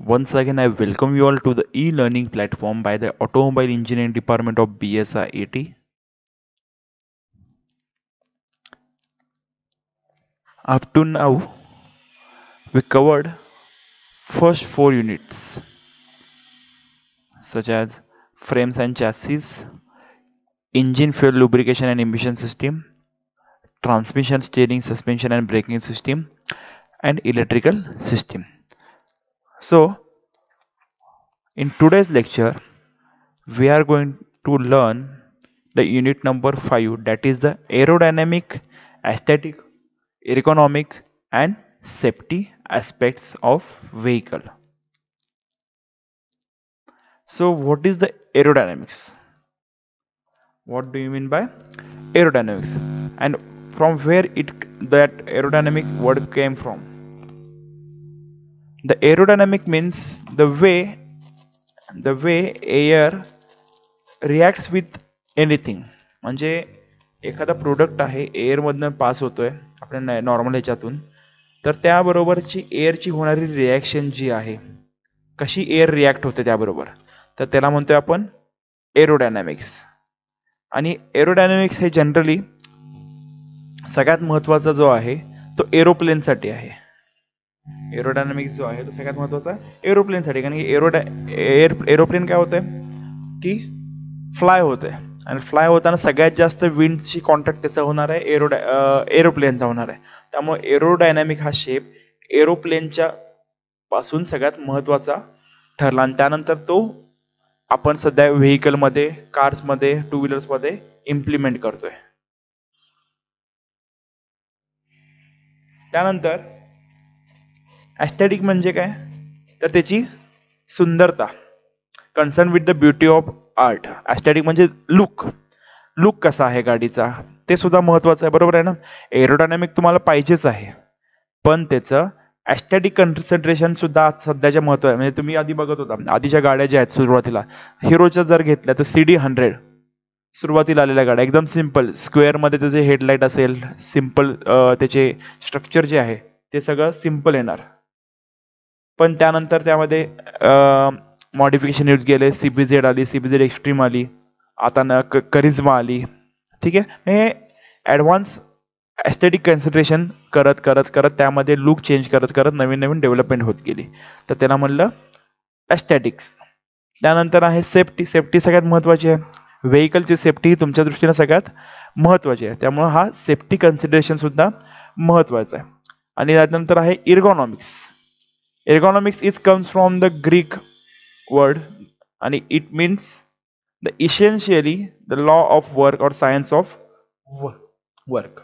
Once again, I welcome you all to the e-learning platform by the Automobile Engineering Department of BSIT. Up to now, we covered first 4 units such as frames and chassis, engine fuel lubrication and emission system, transmission, steering, suspension and braking system, and electrical system. So, in today's lecture, we are going to learn the unit number 5, that is the aerodynamic, aesthetic, ergonomics and safety aspects of vehicle. So what is the aerodynamics? What do you mean by aerodynamics, and from where that aerodynamic word came from? The aerodynamic means the way air reacts with anything. म्हणजे एखादा product आहे air मधनं pass होतोय आपल्या normal ह्याच्यातून, तर त्याबरोबरची एअरची होणारी reaction जी आहे, कशी एअर रिॲक्ट होते त्याबरोबर, तर त्याला म्हणतोय आपण एरोडायनॅमिक्स. आणि एरोडायनॅमिक्स हे जनरली सगळ्यात महत्वाचा जो आहे तो एरोप्लेनसाठी आहे. एरोडायनॅमिक्स जो आहे तो सगळ्यात महत्वाचा एरोप्लेनसाठी, कारण की एरोप्लेन काय होतंय की फ्लाय होतंय, आणि फ्लाय होताना सगळ्यात जास्त विंडची कॉन्टॅक्ट त्याचा होणार आहे एरोप्लेनचा होणार आहे. त्यामुळे एरोडायनॅमिक हा शेप एरोप्लेनच्या पासून सगळ्यात महत्वाचा ठरला, आणि त्यानंतर तो आपण सध्या व्हेकलमध्ये, कार्समध्ये, टू व्हीलर्समध्ये इम्प्लिमेंट करतोय. त्यानंतर एस्थेटिक म्हणजे काय, तर त्याची सुंदरता, concern with the beauty of art. Aesthetic म्हणजे लुक कसा आहे गाडीचा, ते सुद्धा महत्वाचं आहे, बरोबर आहे ना. एरोडायनॅमिक तुम्हाला पाहिजेच आहे, पण त्याचं एस्थेटिक कन्सिडरेशन सुद्धा सध्याच्या महत्व आहे. म्हणजे तुम्ही आधी बघत होता, आधीच्या गाड्या ज्या आहेत सुरुवातीला, हिरोच्या जर घेतल्या तर CD100 सुरुवातीला आलेल्या गाड्या एकदम सिंपल, स्क्वेअर मध्ये त्याचे हेडलाईट असेल, सिंपल त्याचे स्ट्रक्चर जे आहे ते सगळं सिंपल येणार. पण त्यानंतर त्यामध्ये मॉडिफिकेशन यूज केले, CBZ आली, CBZ एक्स्ट्रीम आली, आता करिझमा आली. ठीक आहे, हे ॲडव्हान्स एस्थेटिक कन्सिडरेशन करत करत करत त्यामध्ये लुक चेंज करत करत नवीन नवीन डेव्हलपमेंट होत गेली, तर त्याला म्हणलं एस्थेटिक्स. त्यानंतर आहे सेफ्टी. सेफ्टी सगळ्यात महत्वाची आहे, व्हेकलची सेफ्टी ही तुमच्या दृष्टीने सगळ्यात महत्वाची आहे, त्यामुळे हा सेफ्टी कन्सिडरेशन सुद्धा महत्वाचा आहे. आणि त्यानंतर आहे ergonomics. Ergonomics is comes from the Greek word, आणि it means the essentially the law of work और सायन्स ऑफ वर्क.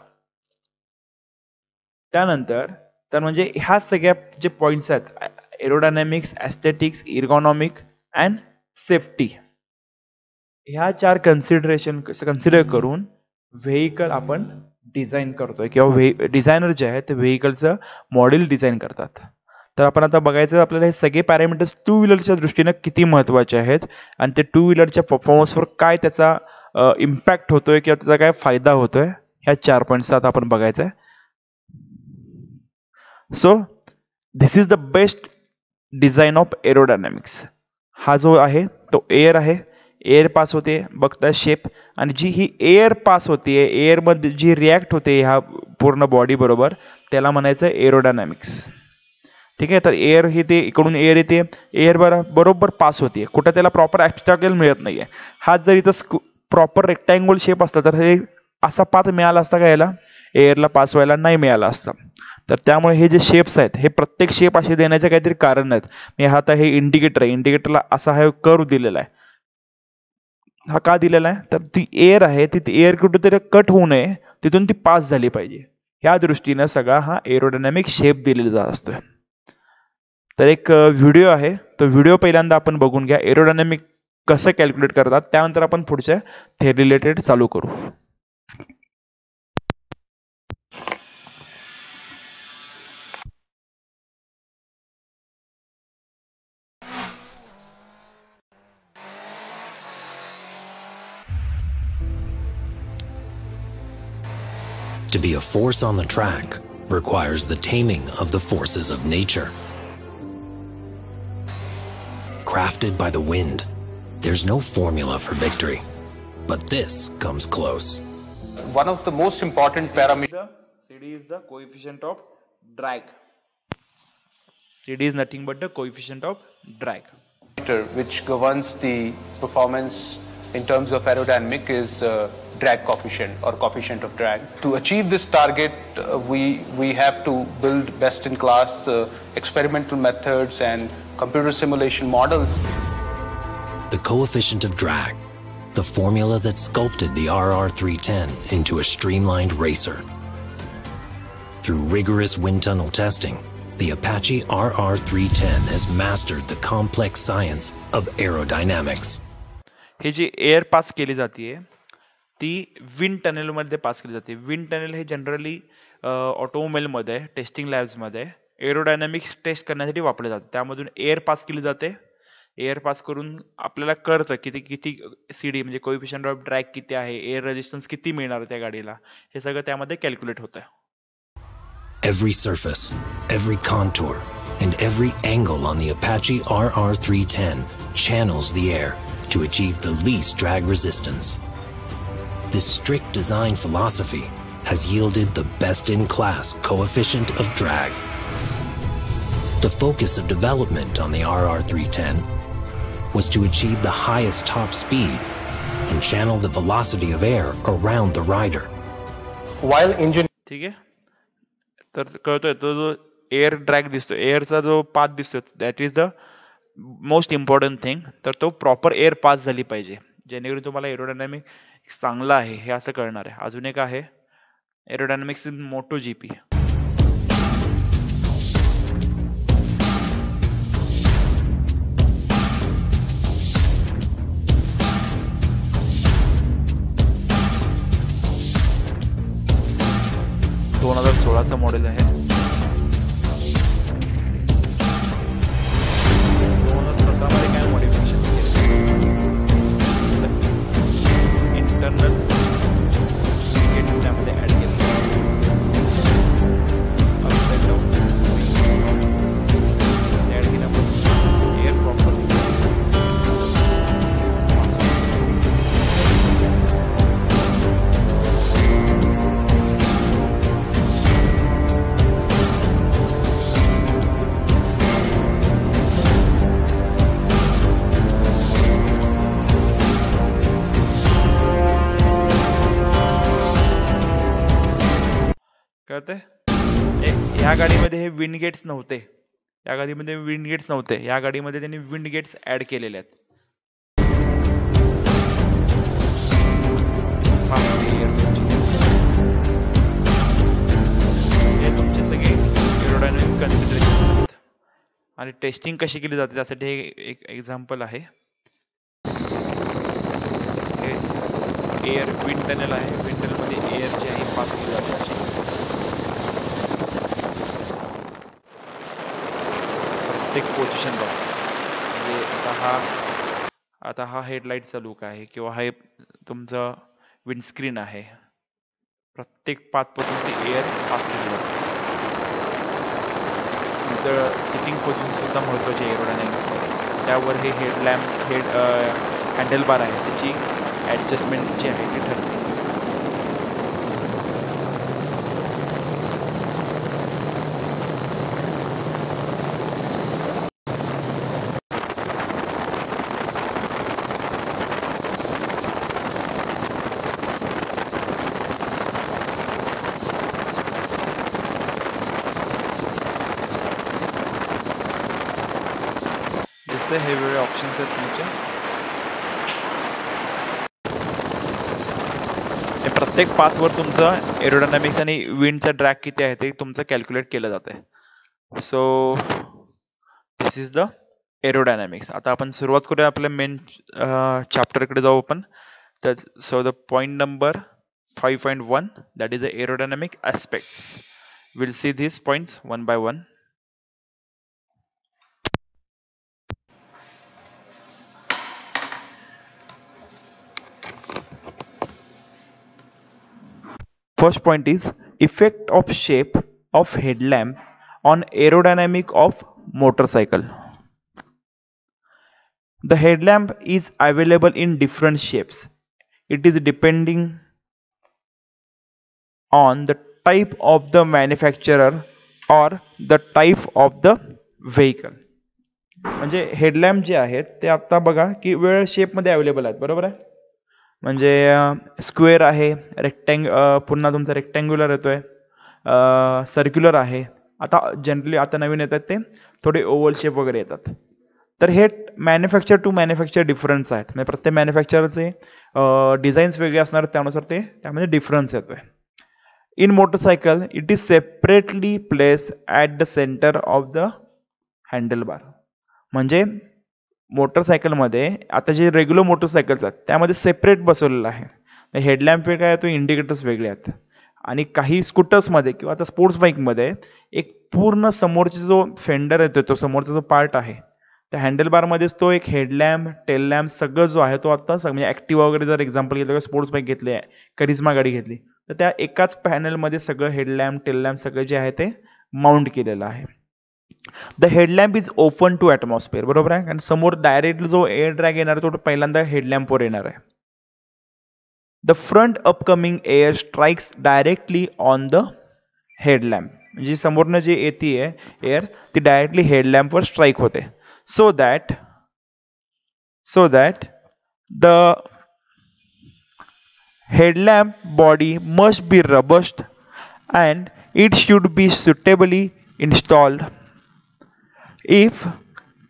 त्यानंतर तर म्हणजे ह्या सगळ्या जे पॉइंट्स आहेत, aerodynamics, aesthetics, ergonomic and safety, ह्या 4 कन्सिडर करून व्हेकल आपण डिझाईन करतोय, किंवा डिझायनर जे आहे ते व्हेकलचं मॉडेल डिझाईन करतात. तर आपण आता बघायचं आपल्याला हे सगळे पॅरामीटर्स टू व्हीलरच्या दृष्टीने किती महत्वाचे आहेत, आणि ते टू व्हीलरच्या परफॉर्मन्सवर काय त्याचा इम्पॅक्ट होतोय किंवा त्याचा काय फायदा होतोय, ह्या 4 पॉईंट्स आता आपण बघायचं आहे. So this is the best design of aerodynamics. हा जो आहे तो एअर आहे, एअर पास होते बघता शेप, आणि जी ही एअर पास होते, एअर मध्ये जी रिॲक्ट होते ह्या पूर्ण बॉडी बरोबर, त्याला म्हणायचं एरोडायनॅमिक्स. ठीक आहे, तर एअर हे ते इकडून एअर येते, एअर बरोबर पास होते, कुठं त्याला प्रॉपर ऍब्स्ट्रॅकल मिळत नाहीये. हा जर इथं प्रॉपर रेक्टँगल शेप असता तर हे असा पाथ मिळाला असता का, याला एअरला पास व्हायला नाही मिळाला असता. तर त्यामुळे हे जे शेप्स आहेत, हे प्रत्येक शेप असे देण्याचे काहीतरी कारण आहेत. मी आता हे इंडिकेटर आहे, इंडिकेटरला असा हा कर्व दिलेला आहे. हा का दिलेला आहे, तर ती एअर आहे, ती एअर कुठेतरी कट होऊ नये, तिथून ती पास झाली पाहिजे, या दृष्टीने सगळा हा एरोडायनॅमिक शेप दिलेला जात असतोय. तर एक व्हिडिओ आहे, तो व्हिडिओ पहिल्यांदा आपण बघून घ्या, एरोडायनॅमिक कसं कॅल्क्युलेट करतात, त्यानंतर आपण पुढच्या थेअरी रिलेटेड चालू करू. To be a force on the track requires the taming of the forces of nature. crafted by the wind. There's no formula for victory, but this comes close. One of the most important parameters. CD is the coefficient of drag. CD is nothing but the coefficient of drag. Which governs the performance in terms of aerodynamic is drag coefficient or coefficient of drag. To achieve this target, we have to build best-in-class experimental methods and computer simulation models. The coefficient of drag, the formula that sculpted the RR310 into a streamlined racer. Through rigorous wind tunnel testing, the Apache RR310 has mastered the complex science of aerodynamics. हे जी air pass केली जाते ती wind tunnel मध्ये pass केली जाते. Wind tunnel हे generally automobile मध्ये testing labs मध्ये एरोडायनामिक्स टेस्ट करण्यासाठी वापरले जाते. त्यामधून एअर पास केली जाते. एअर पास करून आपल्याला कळतं किती सीडी म्हणजे कोएफिशिएंट ऑफ ड्रॅग किती आहे, एअर रेजिस्टन्स किती मिळणार त्या गाडीला, हे सगळं त्यामध्ये कॅल्क्युलेट होतं. Every surface, every contour, and every angle on the Apache RR310 channels the air to achieve the least drag resistance. This strict design philosophy has yielded the best-in-class coefficient of drag. The focus of development on the RR310 was to achieve the highest top speed and channel the velocity of air around the rider. While engine ठीक आहे. तर कळतोय तो जो air drag दिसतो, एअरचा जो path दिसतो, that is the most important thing. तर तो प्रॉपर एअर पास झाली पाहिजे, जेणेकरून तुम्हाला एरोडायनामिक चांगला आहे हे असं कळणार आहे. अजून एक आहे एरोडायनामिक्स इन मोटो जीपी. चा मॉडेल आहे. 2017 मध्ये काय मॉडिफिकेशन इंटरनल गेट्स त्यामध्ये ऍड केले. ऍड केल्यापासून एअर प्रॉपर कळते. ह्या गाडीमध्ये हे विंड गेट्स नव्हते. या गाडीमध्ये विंड गेट्स नव्हते. या गाडीमध्ये त्यांनी विंड गेट्स ऍड केलेले आहेत. हे तुमचे सगळे एरोडायनामिक कन्सिडरेशन आहेत. आणि टेस्टिंग कशी केली जाते त्यासाठी हे एक एक्झाम्पल आहे. एअर विंड टनेल आहे. विंड टनेल मध्ये एअर जे आहे पास केली जाते. प्रत्येक पोझिशन पासून म्हणजे आता हा हेडलाईटचा लुक आहे किंवा हे तुमचं विंडस्क्रीन आहे. प्रत्येक पाथ पासून ते एअर पास केली जाते. तुमचं सिटिंग पोझिशन सुद्धा महत्वाची आहे एरोडायनामिक्स मध्ये. त्यावर हे हेडलॅम्प हँडल बार आहे, त्याची ऍडजस्टमेंट जी आहे ती ठरते. हे वेगळे ऑप्शन्स आहेत तुमचे. हे प्रत्येक पाथवर तुमचं एरोडायनामिक्स आणि विंडचा ड्रॅग किती आहे ते तुमचं कॅल्क्युलेट केलं जातंय. So this is the aerodynamics. आता आपण सुरुवात करूया आपल्या मेन चॅप्टरकडे जाऊ आपण. तर so the point number 5.1 that is the aerodynamic aspects. Will see these points one by one. First point is effect of shape of headlamp on aerodynamic of motorcycle. The headlamp is available in different shapes. It is depending on the type of the manufacturer or the type of the vehicle. म्हणजे headlamp जे आहेत ते आता बघा की वेळ शेपमध्ये available आहेत, बरोबर आहे. म्हणजे स्क्वेअर आहे, पुन्हा तुमचा रेक्टँग्युलर येतोय, सर्क्युलर आहे. आता जनरली आता नवीन येतात ते थोडे ओव्हल शेप वगैरे येतात. तर हे मॅन्युफॅक्चर टू मॅन्युफॅक्चर डिफरन्स आहेत. म्हणजे प्रत्येक मॅन्युफॅक्चरचे डिझाईन्स वेगळे असणार, त्यानुसार ते त्यामध्ये डिफरन्स येतोय. In motorcycle it is separately place at the centre of the handle bar. म्हणजे मोटरसायकलमध्ये आता जे रेग्युलर मोटरसायकल्स आहेत त्यामध्ये सेपरेट बसवलेलं आहे. हेडलॅम्प वेगळा आहे, तो इंडिकेटर्स वेगळे आहेत. आणि काही स्कूटर्समध्ये किंवा आता स्पोर्ट्स बाईकमध्ये एक पूर्ण समोरचा जो फेंडर येतो, तो समोरचा जो पार्ट आहे त्या हँडल बारमध्येच तो एक हेडलॅम्प, टेल लॅम्प सगळं जो आहे तो आता म्हणजे ॲक्टिवा वगैरे जर एक्झाम्पल घेतलं, स्पोर्ट्स बाईक घेतली आहे, करिश्मा गाडी घेतली, तर त्या एकाच पॅनलमध्ये सगळं हेडलॅम्प, टेल लॅम्प सगळं जे आहे ते माउंट केलेलं आहे. The headlamp is open to atmosphere, बरोबर आहे. कारण समोर डायरेक्टली जो एअर ड्रॅग येणार तो पहिल्यांदा हेडलॅम्पवर येणार आहे. The front upcoming air strikes directly on the headlamp. म्हणजे समोरनं जे येते एअर ती डायरेक्टली हेडलॅम्पवर स्ट्राईक होते. So that the headlamp body must be robust and it should be suitably installed. If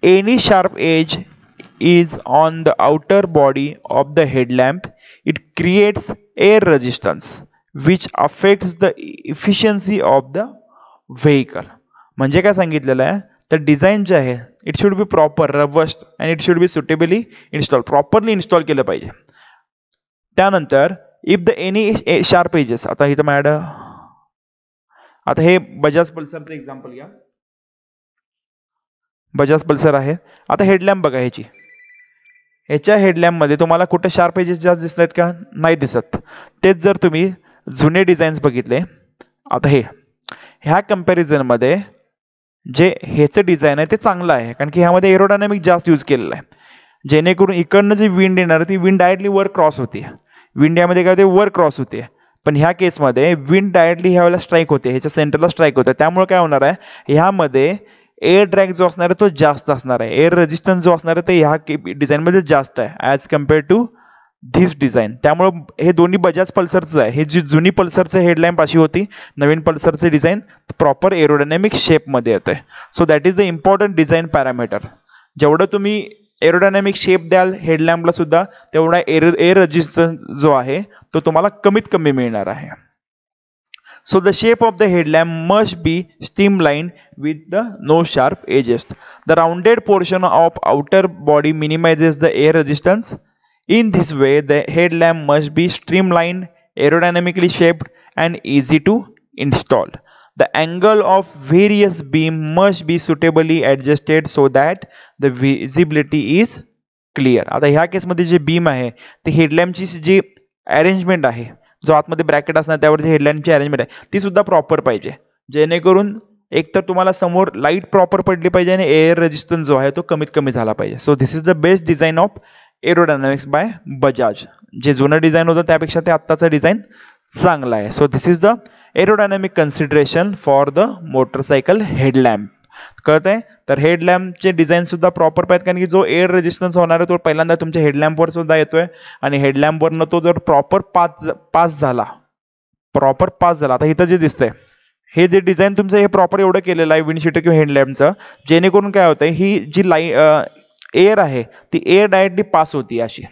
any sharp edge is on the outer body of the headlamp, it creates air resistance which affects the efficiency of the vehicle. म्हणजे काय सांगितलेलं आहे, तर design जे आहे it should be proper, robust and it should be suitably install, properly install केलं पाहिजे. त्यानंतर if the any sharp edges, आता इथं मॅडम आता हे बजाज पल्सरचं एक्झाम्पल घ्या. बजाज पल्सर आहे. आता हेडलॅम्प बघा ह्याच्या हेडलॅम्पमध्ये तुम्हाला कुठे शार्प एजेस जास्त दिसत आहेत का? नाही दिसत. तेच जर तुम्ही जुने डिझाईन्स बघितले, आता ह्या कम्पॅरिझनमध्ये जे ह्याचं डिझाईन आहे ते चांगलं आहे, कारण की ह्यामध्ये एरोडायनामिक जास्त यूज केलेलं आहे. जेणेकरून इकडनं जी विंड येणार ती विंड डायरेक्टली वर क्रॉस होते. विंड यामध्ये काय होते, वर क्रॉस होते. पण ह्या केसमध्ये विंड डायरेक्टली ह्यावेळेला स्ट्राईक होते, ह्याच्या सेंटरला स्ट्राईक होते. त्यामुळे काय होणार आहे, ह्यामध्ये एअर ड्रॅग जो असणार आहे तो जास्त असणार आहे. एअर रेजिस्टन्स जो असणार आहे ते ह्या डिझाईनमध्ये जास्त आहे as compare to this design. त्यामुळं हे दोन्ही बजाज पल्सरचं आहे. हे जी जुनी पल्सरचं हेडलॅम्प अशी होती, नवीन पल्सरचे डिझाईन प्रॉपर एरोडायनॅमिक शेपमध्ये येते. So that is the important design parameter. जेवढं तुम्ही एरोडायनॅमिक शेप द्याल हेडलॅम्पला सुद्धा, तेवढा एअर रेजिस्टन्स जो आहे तो तुम्हाला कमीत कमी मिळणार आहे. So the shape of the headlamp must be streamlined with the no sharp edges. The rounded portion of outer body minimizes the air resistance. In this way, the headlamp must be streamlined, aerodynamically shaped, and easy to install. The angle of various beam must be suitably adjusted so that the visibility is clear. आता ह्या केसमध्ये जे beam आहे ते हेडलॅम्पची जी arrangement आहे, जो आतमध्ये bracket असणार त्यावर जी हेडलॅम्पची अरेंजमेंट आहे ती सुद्धा प्रॉपर पाहिजे, जेणेकरून एक तर तुम्हाला समोर लाईट प्रॉपर पडली पाहिजे आणि एअर रेजिस्टन्स जो आहे तो कमीत कमी झाला पाहिजे. So this is the best design of aerodynamics by Bajaj. जे जुनं डिझाईन होतं त्यापेक्षा ते आत्ताचं डिझाईन चांगलं आहे. So this is the aerodynamic consideration for the motorcycle headlamp. कळतंय? तर हेडलॅम्पचे डिझाईन सुद्धा प्रॉपर पाहिजे, कारण की जो एअर रेजिस्टन्स होणार आहे तो पहिल्यांदा तुमच्या हेडलॅम्पवर सुद्धा येतोय आणि हेडलॅम्पवरनं तो जर प्रॉपर पास झाला, आता इथं जे दिसतंय हे जे डिझाईन तुमचं हे प्रॉपर एवढं केलेलं आहे विंडशीट किंवा हेडलॅम्पचं, जेणेकरून काय होतंय ही जी एअर आहे ती एअर डायरेक्टली पास होती अशी.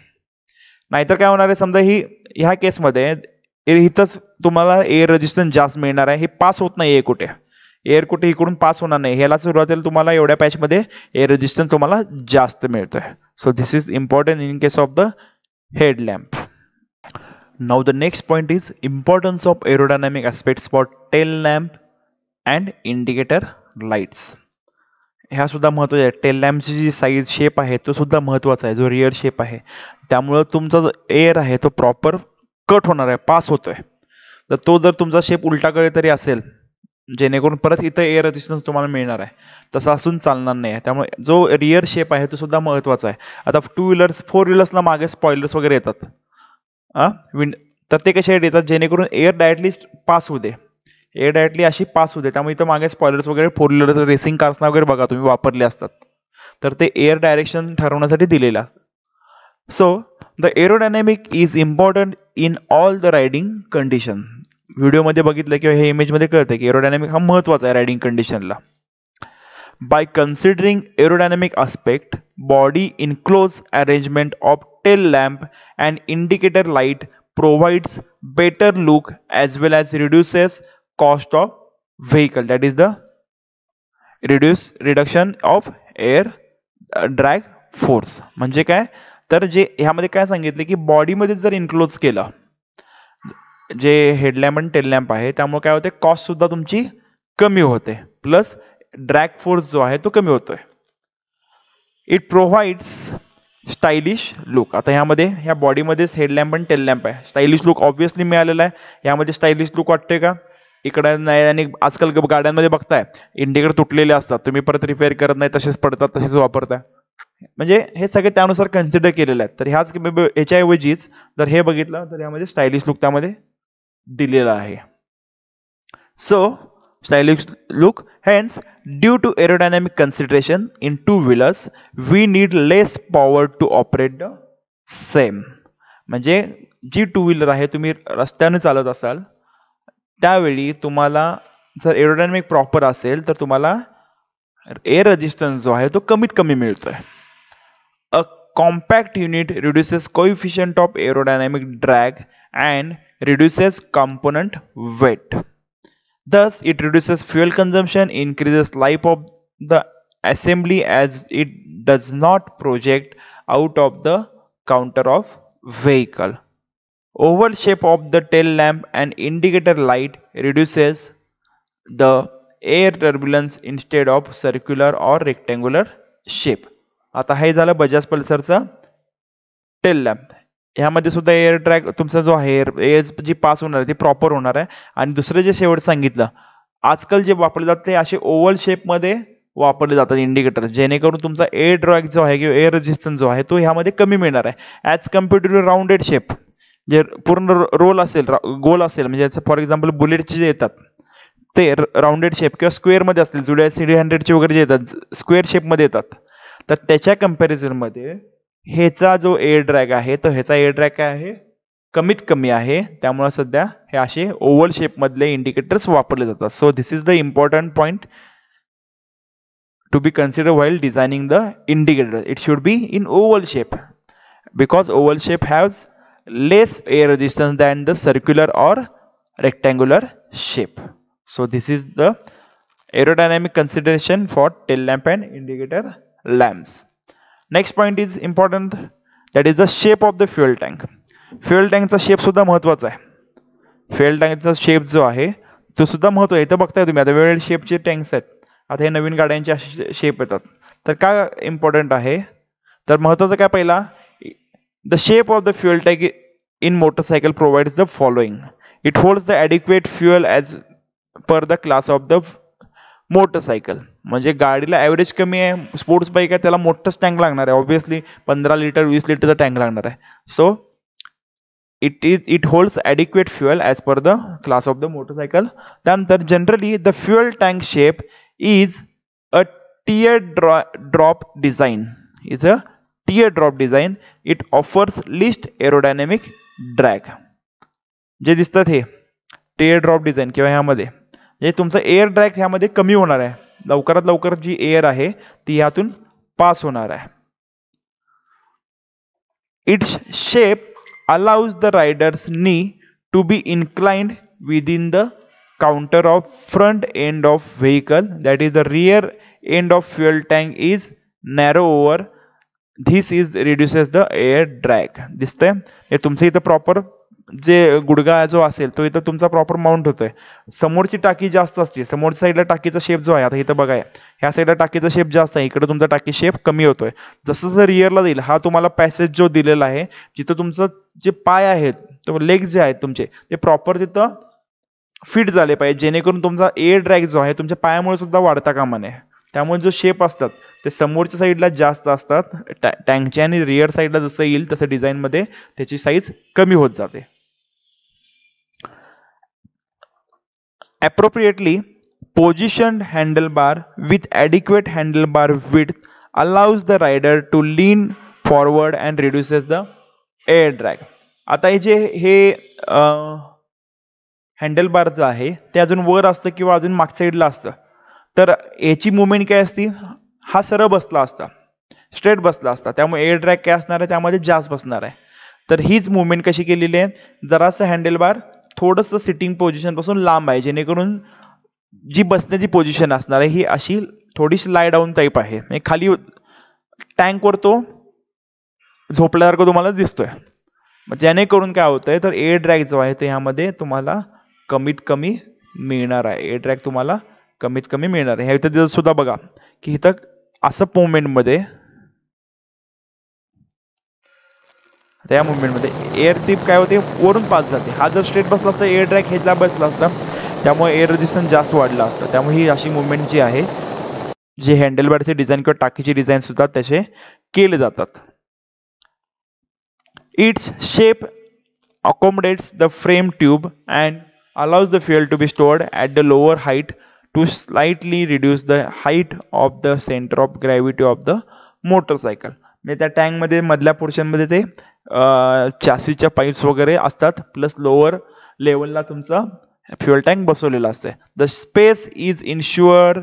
नाहीतर काय होणार आहे, समजा ह्या केसमध्ये इथंच तुम्हाला एअर रेजिस्टन्स जास्त मिळणार आहे, हे पास होत नाही कुठे, एअर कुठे इकडून पास होणार नाही. ह्याला सुरुवातीला तुम्हाला एवढ्या पॅचमध्ये एअर रेजिस्टन्स तुम्हाला जास्त मिळतोय. So this is important in case of the headlamp. Now the next point is importance of aerodynamic aspects for tail lamp and indicator lights. ह्या सुद्धा महत्त्वाच्या आहे. टेल लॅम्पची जी साईज शेप आहे तो सुद्धा महत्त्वाचा आहे, जो रिअर शेप आहे. त्यामुळं तुमचा जो एअर आहे तो प्रॉपर कट होणार आहे, पास होतोय. तर तो जर तुमचा शेप उलटाकडे तरी असेल जेणेकरून परत इथं एअर रेजिस्टन्स तुम्हाला मिळणार आहे. तसं असून चालणार नाही. त्यामुळे जो रिअर शेप आहे तो सुद्धा महत्वाचा आहे. आता 2 व्हीलर्स 4 व्हीलर्सला मागे स्पॉयलर्स वगैरे येतात तर ते कसे येतात जेणेकरून एअर डायरेक्टली पास होऊ दे, एअर डायरेक्टली अशी पास होऊ दे. त्यामुळे इथं मागे स्पॉयलर्स वगैरे 4 व्हीलर रेसिंग कार्सना वगैरे बघा तुम्ही वापरले असतात, तर ते एअर डायरेक्शन ठरवण्यासाठी दिलेलं असतं. So the aerodynamic is important in all the riding condition. व्हिडिओमध्ये बघितलं किंवा हे इमेजमध्ये कळतं की एरोडायनॅमिक हा महत्वाचा आहे रायडिंग कंडिशनला. By considering aerodynamic aspect, body enclosed arrangement of tail lamp and indicator light provides better look as well as reduces cost of vehicle. That is the reduction of air drag force. म्हणजे काय तर जे ह्यामध्ये काय सांगितले की बॉडीमध्ये जर इन्क्लोज केलं जे हेडलॅम्प आणि टेल लॅम्प आहे त्यामुळे काय होते कॉस्ट सुद्धा तुमची कमी होते प्लस ड्रॅग फोर्स जो आहे तो कमी होतोय. It provides stylish look. आता ह्यामध्ये ह्या बॉडीमध्येच हेडलॅम्प आणि टेल लॅम्प आहे. स्टायलिश लुक ऑब्विसली मिळालेला आहे. यामध्ये स्टायलिश लुक वाटते का? इकडे नाही. आणि आजकाल गाड्यांमध्ये बघताय इंडिकेटर तुटलेले असतात, तुम्ही परत रिपेअर करत नाही, तसेच पडतात, तसेच वापरताय. म्हणजे हे सगळे त्यानुसार कन्सिडर केलेले आहेत. तर ह्याच्याऐवजीच जर हे बघितलं तर यामध्ये स्टायलिश लुक त्यामध्ये दिलेला आहे. So stylish look, hence due to aerodynamic consideration in 2 wheelers we need less power to operate the same. म्हणजे जी 2 व्हीलर आहे तुम्ही रस्त्याने चालत असाल त्यावेळी तुम्हाला जर एरोडायनॅमिक प्रॉपर असेल तर तुम्हाला एअर रेजिस्टन्स जो आहे तो कमीत कमी मिळतोय. A compact unit reduces coefficient of aerodynamic drag and reduces component weight. Thus, it reduces fuel consumption, increases life of the assembly as it does not project out of the counter of vehicle. Oval shape of the tail lamp and indicator light reduces the air turbulence instead of circular or rectangular shape. आता हे झालं Bajaj पल्सरचा tail lamp. ह्यामध्ये सुद्धा air drag तुमचा जो आहे air जी pass होणार आहे ती प्रॉपर होणार आहे. आणि दुसरं जे शेवट सांगितलं आजकाल जे वापरले जातात ते असे ओव्हल शेपमध्ये वापरले जातात इंडिकेटर, जेणेकरून तुमचा एअर ड्रॅग जो आहे किंवा एअर रेजिस्टन्स जो आहे तो ह्यामध्ये कमी मिळणार आहे as compared to rounded shape. जे पूर्ण रोल असेल गोल असेल म्हणजे फॉर एक्झाम्पल बुलेटचे जे येतात ते राऊंडेड शेप किंवा स्क्वेअरमध्ये असतील, जुड्या CD100चे वगैरे जे येतात स्क्वेअर शेपमध्ये येतात, तर त्याच्या कम्पॅरिझनमध्ये ह्याचा जो एअर ड्रॅग आहे तर ह्याचा एअर ड्रॅग काय आहे कमीत कमी आहे. त्यामुळे सध्या हे असे ओव्हल शेप मधले इंडिकेटर्स वापरले जातात. So this is the important point to be consider while designing the indicator. It should be in oval shape because oval shape haves less air resistance than the circular or rectangular shape. So this is the aerodynamic consideration for tail lamp and indicator lamps. Next point is important, that is the shape of the fuel tank. Fuel टँकचा shape सुद्धा महत्वाचा आहे. Fuel टँकचा shape जो आहे तो सुद्धा महत्व आहे. इथं बघताय तुम्ही आता वेगवेगळे शेपचे टँक्स आहेत. आता हे नवीन गाड्यांचे असे शेप येतात. तर काय इम्पॉर्टंट आहे तर महत्वाचं काय पहिला the shape of the fuel tank in motorcycle provides the following. It holds the adequate fuel as per the class of the motorcycle. म्हणजे गाडीला ॲव्हरेज कमी आहे, स्पोर्ट्स बाईक आहे, त्याला मोठंच टँक लागणार आहे. ऑब्व्हियसली 15 लिटर 20 लिटरचा टँक लागणार आहे. So it holds adequate fuel as per the class of the motorcycle. त्यानंतर generally the fuel tank shape is a teardrop design. It offers least aerodynamic drag. जे दिसतात हे टीयर डिझाईन किंवा ह्यामध्ये म्हणजे तुमचा एअर ड्रॅग ह्यामध्ये कमी होणार आहे. लवकरात लवकर जी एअर आहे ती ह्यातून पास होणार आहे. Its shape allows the rider's knee to be inclined within the counter of front end of vehicle, that is the rear end of fuel tank is narrower. This is reduces the air drag. दिसतंय हे तुमचं इथं proper जे गुडघा जो असेल तो इथं तुमचा प्रॉपर माउंट होतोय. समोरची टाकी जास्त असते, समोरच्या साईडला टाकीचा शेप जो आहे आता इथं बघा ह्या साईडला टाकीचा शेप जास्त आहे, इकडे तुमचा टाकी शेप कमी होतोय. जसं जसं रिअरला जाईल हा तुम्हाला पॅसेज जो दिलेला आहे जिथं तुमचं जे पाय आहेत लेग जे आहेत तुमचे ते प्रॉपर तिथं फिट झाले पाहिजे, जेणेकरून तुमचा एअर ड्रॅग जो आहे तुमच्या पायामुळे सुद्धा वाढता कामा नये. त्यामुळे जो शेप असतात ते समोरच्या साईडला जास्त असतात, टँकच्या आणि रिअर साईडला जसं येईल तसं डिझाईनमध्ये त्याची साईज कमी होत जाते. Appropriately positioned handlebar with adequate handlebar width allows the rider to lean forward and reduces the air drag. आता हे हँडलबारचं आहे ते अजून वर असतं किंवा अजून मागच्या साईडला असतं, तर याची मुवमेंट काय असती, हा सरळ बसला असता, स्ट्रेट बसला असता, त्यामुळे एअर ड्रॅग काय असणार आहे त्यामध्ये जास्त बसणार आहे. तर हीच मुवमेंट कशी केलेली आहे, जरासं हँडलबार थोडंसं सिटिंग पोझिशन पासून लांब आहे, जेणेकरून जी बसण्याची पोझिशन असणार आहे ही अशी थोडीशी लाय डाऊन टाईप आहे, म्हणजे खाली टँकवर तो झोपल्यासारखं तुम्हाला दिसतोय. जेणेकरून काय होतंय, तर एअर ड्रॅग जो आहे ते ह्यामध्ये तुम्हाला कमीत कमी मिळणार आहे. एअर ड्रॅग तुम्हाला कमीत कमी मिळणार आहे. ह्या सुद्धा बघा की इथं असं मुवमेंटमध्ये, त्या मुवमेंटमध्ये एअर टिप काय होते, वरून पास जाते. हा जर स्ट्रेट बसला असता एअर ड्रॅग ह्याला बसला असता, त्यामुळे एअर रेजिस्टन्स जास्त वाढला असतं. त्यामुळे ही अशी मुवमेंट जी आहे, जे हँडलबारचे डिझाईन किंवा टाकीचे डिझाईन सुद्धा तसे केले जातात. Its shape accommodates the frame tube and allows the fuel to be stored at the lower height to slightly reduce the height of the center of gravity of the motorcycle. म्हणजे त्या tank मध्ये मधल्या portion मध्ये ते चॅसीच्या pipes वगैरे असतात, plus lower लेवलला तुमचा फ्युएल टँक बसवलेला असते. The space is ensure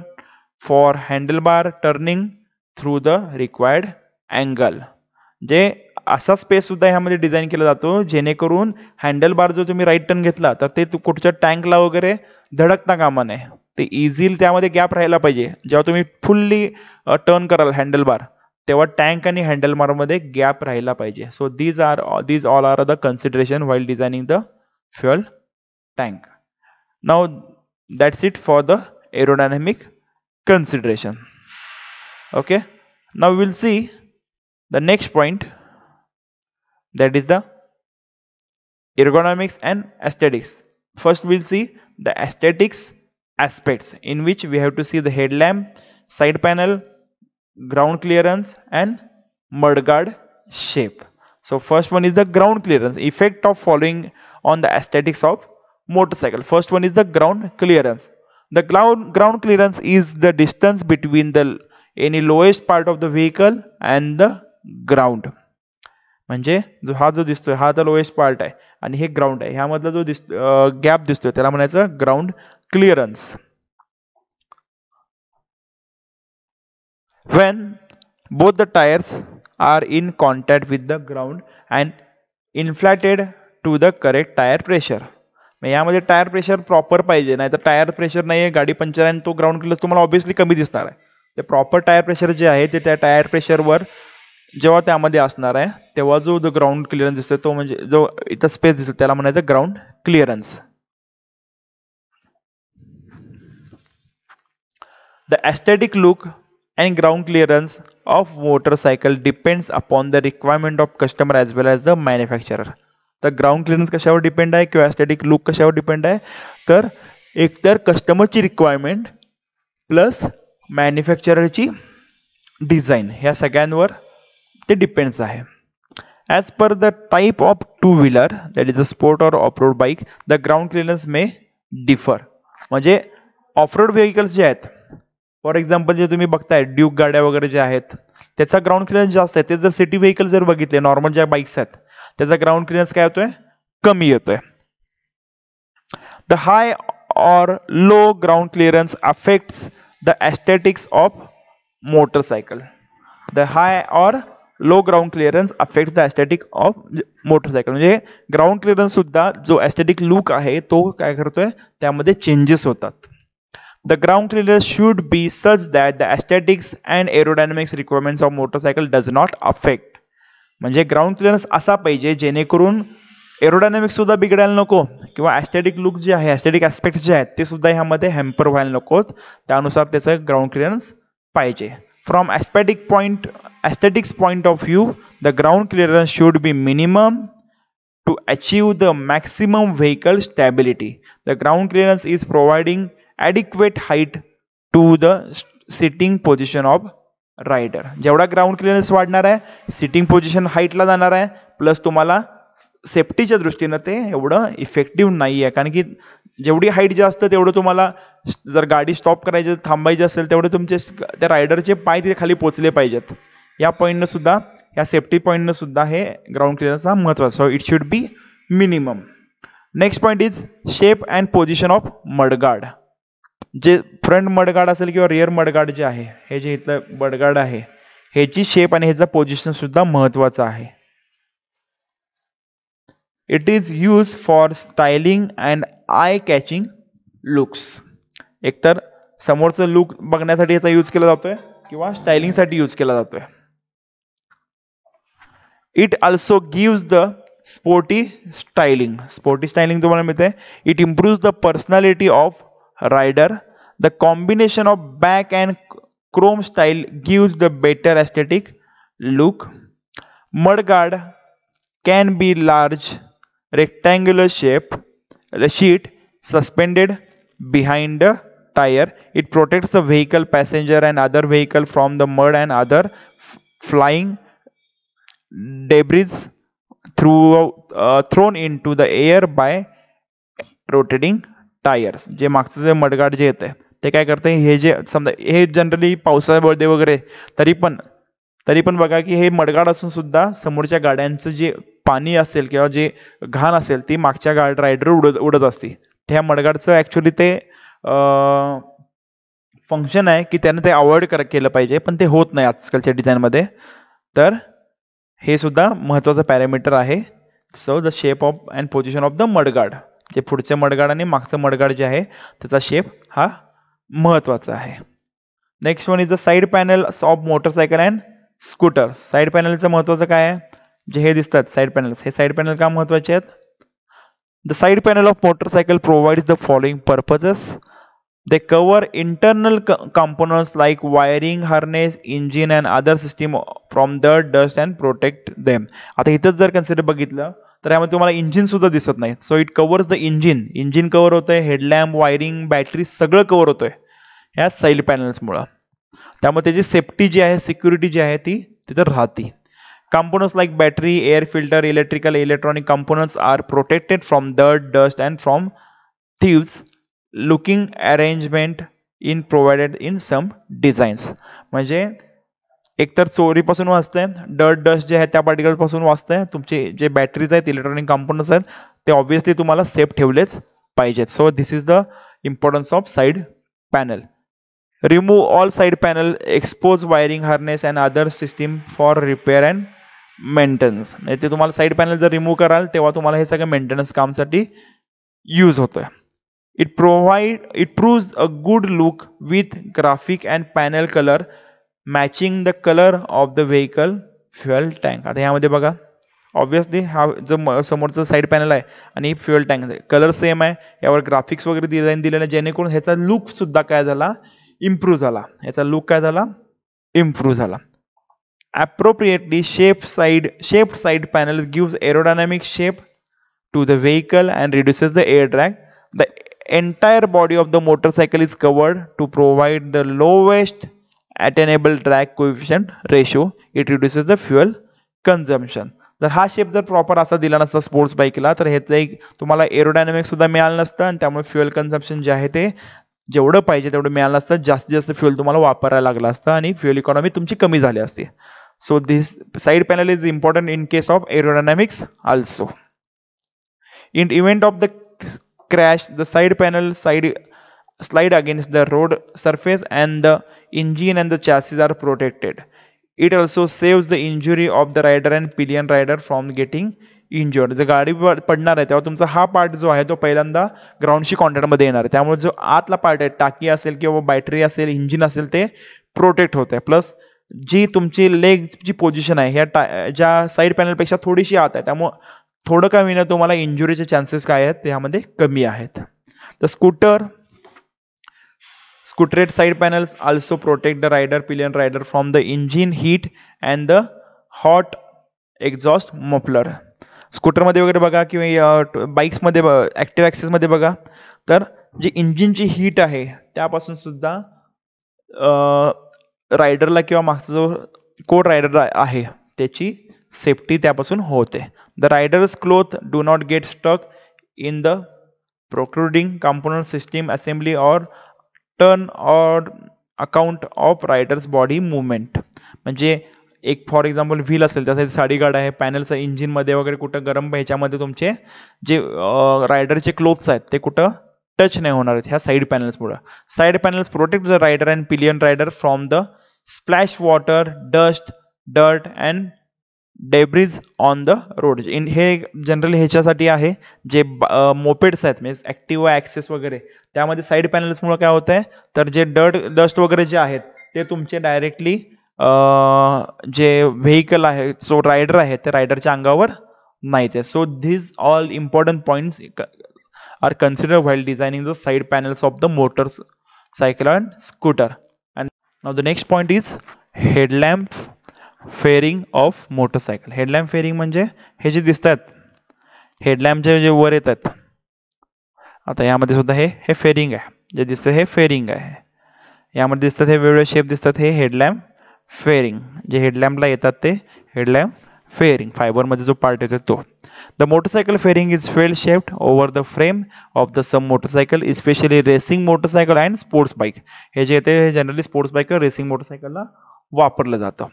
for handlebar turning through the required angle. जे असा स्पेस सुद्धा ह्यामध्ये डिझाईन केला जातो, जेणेकरून हँडल बार जो तुम्ही राईट टर्न घेतला तर ते कुठच्या टँकला वगैरे धडकता कामा नये, ते इझिली त्यामध्ये गॅप राहायला पाहिजे. जेव्हा तुम्ही फुल्ली टर्न कराल हँडल बार, तेव्हा टँक आणि हँडल बार मध्ये गॅप राहायला पाहिजे. So these all are the consideration while designing the fuel tank. Now that's it for the aerodynamic consideration. Okay, now we'll see the next point, that is the ergonomics and aesthetics. First we'll see the aesthetics aspects, in which we have to see the headlamp, side panel, ground clearance and mudguard shape. So first one is the ground clearance, effect of following on the aesthetics of motorcycle. First one is the ground clearance. The ground clearance is the distance between the any lowest part of the vehicle and the ground. म्हणजे हा जो दिसतोय हा तर lowest part आहे आणि हे ground आहे, ह्यामधला जो गॅप दिसतोय त्याला म्हणायचं ground clearance. When both the tires are in contact with the ground and inflated to the correct tire pressure. यामध्ये टायर प्रेशर प्रॉपर पाहिजे, नाही तर टायर प्रेशर नाहीये, गाडी पंक्चर आहे, तो ग्राउंड क्लिअरन्स तुम्हाला ऑब्व्हियसली कमी दिसणार आहे. ते प्रॉपर टायर प्रेशर जे आहे ते त्या टायर प्रेशरवर जेव्हा त्यामध्ये असणार आहे तेव्हा जो ग्राउंड क्लिअरन्स दिसतो तो म्हणजे जो इथं स्पेस दिसतो त्याला म्हणायचं ground clearance. The aesthetic look and ground clearance of motorcycle depends upon the requirement of customer as well as the manufacturer. तर ग्राउंड क्लिअरन्स कशावर डिपेंड आहे किंवा एस्थेटिक लुक कशावर डिपेंड आहे, तर एकतर कस्टमरची रिक्वायरमेंट प्लस मॅन्युफॅक्चररची डिझाईन, ह्या सगळ्यांवर ते डिपेंड्स आहे. As per the type of two wheeler that is a sport or of road bike, the ground clearance may differ. म्हणजे ऑफ रोड व्हेकल्स जे आहेत, फॉर एक्झाम्पल जे तुम्ही बघताय ड्यूक गाड्या वगैरे जे आहेत त्याचा ग्राउंड क्लिअरन्स जास्त आहे. ते जर सिटी व्हेकल जर बघितले, नॉर्मल ज्या बाईक्स आहेत त्याचा ग्राउंड क्लिअरन्स काय होतोय, कमी येतोय. The high or low ground clearance affects the aesthetics of motorcycle. The high or low ground clearance affects the aesthetic of motorcycle. म्हणजे ग्राउंड क्लिअरन्स सुद्धा जो एस्थेटिक लुक आहे तो काय करतोय, त्यामध्ये चेंजेस होतात. The ground clearance should be such that the aesthetics and aerodynamics requirements of motorcycle does not affect. म्हणजे ग्राउंड क्लिअरन्स असा पाहिजे जेणेकरून एरोडायनामिक्स सुद्धा बिघडायला नको किंवा एस्थेटिक लुक जे आहे, एस्थेटिक ऍस्पेक्ट जे आहेत ते सुद्धा ह्यामध्ये हॅम्पर व्हायला नकोत, त्यानुसार त्याचं ग्राउंड क्लिअरन्स पाहिजे. From aesthetics point of view the ground clearance should be minimum to achieve the maximum vehicle stability. The ground clearance is providing adequate height to the sitting position of rider. जेवढा ground clearance वाढणार आहे sitting position हाईटला जाणार आहे plus तुम्हाला सेफ्टीच्या दृष्टीनं ते एवढं इफेक्टिव्ह नाही आहे, कारण की जेवढी हाईट जास्त तेवढं तुम्हाला जर गाडी स्टॉप करायची थांबायची असेल तेवढे तुमचे त्या रायडरचे पाय तिथे खाली पोचले पाहिजेत. या पॉईंटनं सुद्धा या सेफ्टी पॉईंटनं सुद्धा हे ग्राउंड क्लिअरन्स हा महत्वाचा. So it should B minimum. Next point is shape and position of mudguard. जे फ्रंट मडगार्ड असेल किंवा रिअर मडगार्ड जे आहे, हे जे इथलं मडगार्ड आहे ह्याची शेप आणि ह्याचं पोझिशन सुद्धा महत्वाचं आहे. It is use for styling and I catching looks. एकतर समोरचं लुक बघण्यासाठी याचा यूज केला जातोय किंवा स्टायलिंगसाठी यूज केला जातोय. It also gives the sporty styling. Sporty styling तुम्हाला मिळते. It improves the personality of rider. The combination of back and chrome style gives the better aesthetic look. Mudguard can be large rectangular sheet suspended behind a tire. It protects the vehicle passenger and other vehicle from the mud and other flying debris thrown into the air by rotating tires. जे मागचं जे mudguard जे येते ते काय करते, हे जे समजा हे जनरली पावसाळ्यामध्ये वगैरे तरी पण बघा की हे मडगार्ड असून सुद्धा समोरच्या गाड्यांचं जे पाणी असेल किंवा जे घाण असेल ती मागच्या रायडर उडत असते. त्या मडगार्डचं ऍक्च्युली ते फंक्शन आहे की त्याने ते अवॉइड केलं पाहिजे, पण ते होत नाही आजकालच्या डिझाईनमध्ये. तर हे सुद्धा महत्वाचं पॅरामीटर आहे. So the shape of and position of the mudguard, जे पुढचं मडगार्ड आणि मागचं मडगार्ड जे आहे त्याचा शेप हा महत्वाचा आहे. Next one is the side panel of motorcycle and scooter. Side पॅनलचं महत्वाचं काय आहे, जे हे दिसतात साईड पॅनल्स, हे साईड पॅनल का महत्वाचे आहेत. The side panel of motorcycle provides the following purposes. They cover internal components like wiring, harness, engine and other system from the dust and protect them. आता इथंच जर कन्सिडर बघितलं तर यामध्ये तुम्हाला इंजिन सुद्धा दिसत नाही. So it covers the engine cover होतंय, हेडलॅम्प, वायरिंग, बॅटरी सगळं कव्हर होतंय ह्या साईड पॅनल्समुळं. त्यामुळे त्याची सेफ्टी जी आहे, सिक्युरिटी जी आहे ती तिथं राहते. Components like battery, air filter, electrical, electronic components are protected from dirt, dust and from thieves. Looking arrangement in provided in some designs. म्हणजे एकतर चोरीपासून वाचतंय, डर्ट डस्ट जे आहे त्या पार्टिकल पासून वाचतंय. तुमचे जे बॅटरीज आहेत, इलेक्ट्रॉनिक कंपोनंट्स आहेत ते ऑब्व्हियसली तुम्हाला सेफ ठेवलेच पाहिजेत. So this is the importance of side panel. Remove all side panel, expose wiring harness and other system for repair and maintenance. ते तुम्हाला साईड पॅनल जर रिमूव्ह कराल तेव्हा तुम्हाला हे सगळं मेंटेनन्स कामसाठी यूज होतोय. It proves a good look with graphic and panel colour matching the colour of the vehicle fuel tank. आता ह्यामध्ये बघा ऑब्व्हियसली हा जो समोरचा साईड पॅनल आहे आणि फ्युएल टँक कलर सेम आहे, यावर ग्राफिक्स वगैरे डिझाईन दिलेलं जेणेकरून ह्याचा लुक सुद्धा काय झाला, इम्प्रूव्ह झाला. याचा लुक काय झाला, इम्प्रूव्ह झाला. appropriately shaped side panels gives aerodynamic shape to the vehicle and reduces the air drag. The entire body of the motorcycle is covered to provide the lowest attainable drag coefficient ratio. It reduces the fuel consumption. जर हा shape जर proper असा दिला नसता sports बाईकला तर ह्याचं एक तुम्हाला एरोडायनामिक सुद्धा मिळालं नसतं आणि त्यामुळे फ्युएल कन्झम्पशन जे आहे ते जेवढं पाहिजे तेवढं मिळालं असतं, जास्तीत जास्त फ्युएल तुम्हाला वापरायला लागलं असतं आणि फ्युएल इकॉनॉमी तुमची कमी झाली असते. So this side panel is important in case of aerodynamics also. In event of the crash, the side panel slide against the road surface and the engine and the chassis are protected. It also saves the injury of the rider and pillion rider from getting injured. जर गाडी पडणार आहे तेव्हा तुमचा हा part जो आहे तो पहिल्यांदा ग्राउंडशी कॉन्टॅक्टमध्ये येणार आहे, त्यामुळे जो आतला पार्ट आहे टाकी असेल किंवा बॅटरी असेल, इंजिन असेल ते प्रोटेक्ट होत आहे. प्लस जी तुमची लेगची पोझिशन आहे ह्या ज्या साईड पॅनलपेक्षा थोडीशी आत आहे, त्यामुळे थोडं का होईना तुम्हाला इंजुरीचे चान्सेस काय आहेत त्यामध्ये कमी आहेत. तर scooterette side panels also protect the pillion rider from the engine heat and the hot exhaust muffler. स्कूटरमध्ये वगैरे बघा किंवा बाईक्समध्ये ॲक्टिव्ह ॲक्सेसमध्ये बघा, तर जी इंजिनची हीट आहे त्यापासून सुद्धा रायडरला किंवा मागचा जो को रायडर आहे त्याची सेफ्टी त्यापासून होते. The riders cloth do not get stuck in the protruding component system assembly और टर्न और account of riders body movement. म्हणजे एक फॉर एक्झाम्पल व्हील असेल, त्यासाठी साडी गार्ड आहे, पॅनल्स आहे, इंजिनमध्ये वगैरे कुठं गरम ह्याच्यामध्ये तुमचे जे रायडरचे क्लोथ्स आहेत ते कुठं टच नाही होणार आहेत ह्या साईड पॅनल्समुळे. Side panels protect the rider and pillion rider from the splash water, dust, dirt and debris on the road. हे जनरली ह्याच्यासाठी आहे जे मोपेड्स आहेत म्हणजे ॲक्टिव्हा ॲक्सेस वगैरे, त्यामध्ये साईड पॅनल्समुळे काय होत आहे तर जे डस्ट वगैरे जे आहेत ते तुमचे डायरेक्टली जे व्हेकल आहे जो रायडर आहे त्या रायडरच्या अंगावर नाही ते. So these all important points are consider while designing the side panels of the motorcycle and scooter. And now the next point is headlamp fairing of motorcycle. Headlamp fairing म्हणजे हे जे दिसतात हेडलॅम्पचे जे वर येतात, आता यामध्ये सुद्धा हे फेअरिंग आहे, जे दिसतं हे फेअरिंग आहे, यामध्ये दिसतात हे वेगवेगळे शेप दिसतात, हे हेडलॅम्प फेअरिंग. जे हेडलॅम्पला येतात ते हेडलॅम्प फेअरिंग, फायबरमध्ये जो पार्ट येतो तो. The motorcycle fairing is well shaped over the frame of the some motorcycle, especially racing motorcycle and sports bike. हे जे येते हे जनरली स्पोर्ट्स बाईक रेसिंग मोटरसायकलला वापरलं जातं.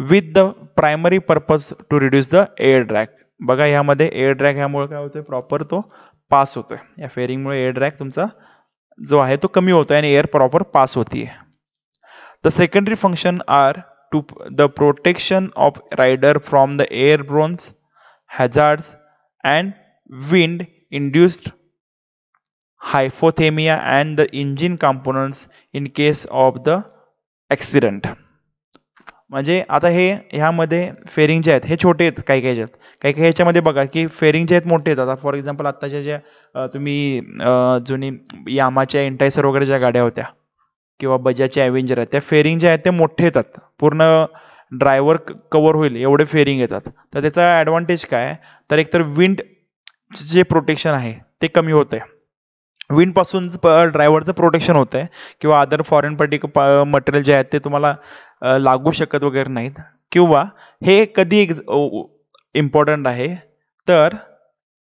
With the primary purpose to reduce the air drag. बघा यामध्ये air drag ह्यामुळे काय होतोय प्रॉपर तो पास होतोय. या फेअरिंगमुळे एअर ड्रॅग तुमचा जो आहे तो कमी होतोय आणि एअर प्रॉपर पास होतीये. The secondary function are to the protection of rider from the airborne hazards and wind induced hypothermia and the engine components in case of the accident. म्हणजे आता ह्यामध्ये फेअरिंग जे आहेत हे छोटे आहेत काही काही ह्याच्यात, काही काही ह्याच्यामध्ये बघा की फेअरिंग जे आहेत मोठे आहेत. आता फॉर एक्झाम्पल आत्ताच्या ज्या तुम्ही जुनी यामाच्या एंटायसर वगैरे ज्या गाड्या होत्या किंवा बजाजच्या ॲव्हेंजर आहेत त्या फेअरिंग जे आहेत ते मोठे येतात, पूर्ण ड्रायव्हर कव्हर होईल एवढे फेअरिंग येतात. तर त्याचा ॲडव्हान्टेज काय तर एकतर विंड जे प्रोटेक्शन आहे ते कमी होत आहे, विंडपासून ड्रायव्हरचं प्रोटेक्शन होत आहे किंवा अदर फॉरेन मटेरियल जे आहेत ते तुम्हाला लागू शकत वगैरे नाहीत. किंवा हे कधी इम्पॉर्टंट आहे तर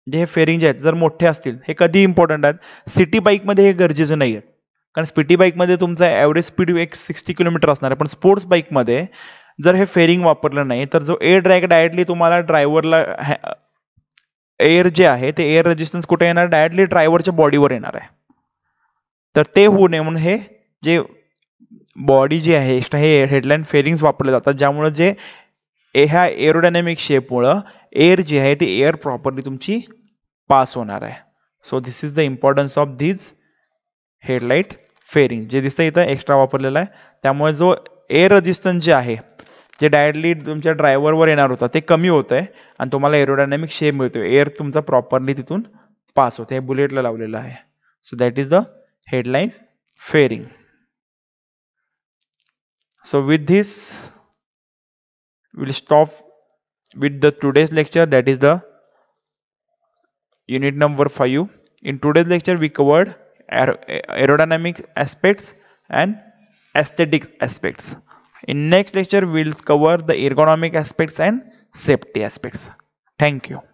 जे हे फेअरिंग जे आहेत जर मोठे असतील हे कधी इम्पॉर्टंट आहेत, सिटी बाईकमध्ये हे गरजेचं नाही आहे, कारण सिटी बाईकमध्ये तुमचा ॲव्हरेज स्पीड 60 किलोमीटर असणार आहे. पण स्पोर्ट्स बाईकमध्ये जर हे फेअरिंग वापरलं नाही तर जो एअर ड्रॅग डायरेक्टली तुम्हाला ड्रायव्हरला एअर जे आहे ते एअर रेजिस्टन्स कुठे येणार डायरेक्टली ड्रायव्हरच्या बॉडीवर येणार आहे. तर ते होऊ नये म्हणून हे जे बॉडी जी आहे एक्स्ट्रा हे हेडलाईन फेअरिंग्स वापरले जातात, ज्यामुळे जे ह्या एरोडायनॅमिक शेपमुळं एअर जी आहे ती एअर प्रॉपरली तुमची पास होणार आहे. So this is the importance of these headlight fairing. जे दिसतं इथं एक्स्ट्रा वापरलेलं आहे, त्यामुळे जो एअर रेजिस्टन्स जे आहे जे डायरेक्टली तुमच्या ड्रायव्हरवर येणार होता ते कमी होत आहे आणि तुम्हाला एरोडायनॅमिक शेप मिळतोय, एअर तुमचा प्रॉपरली तिथून पास होते. हे बुलेटला लावलेलं आहे. So that is the headline fairing. So with this we'll stop with the today's lecture, that is the unit number 5. In today's lecture we covered aerodynamic aspects and aesthetic aspects. In next lecture we'll cover the ergonomic aspects and safety aspects. Thank you.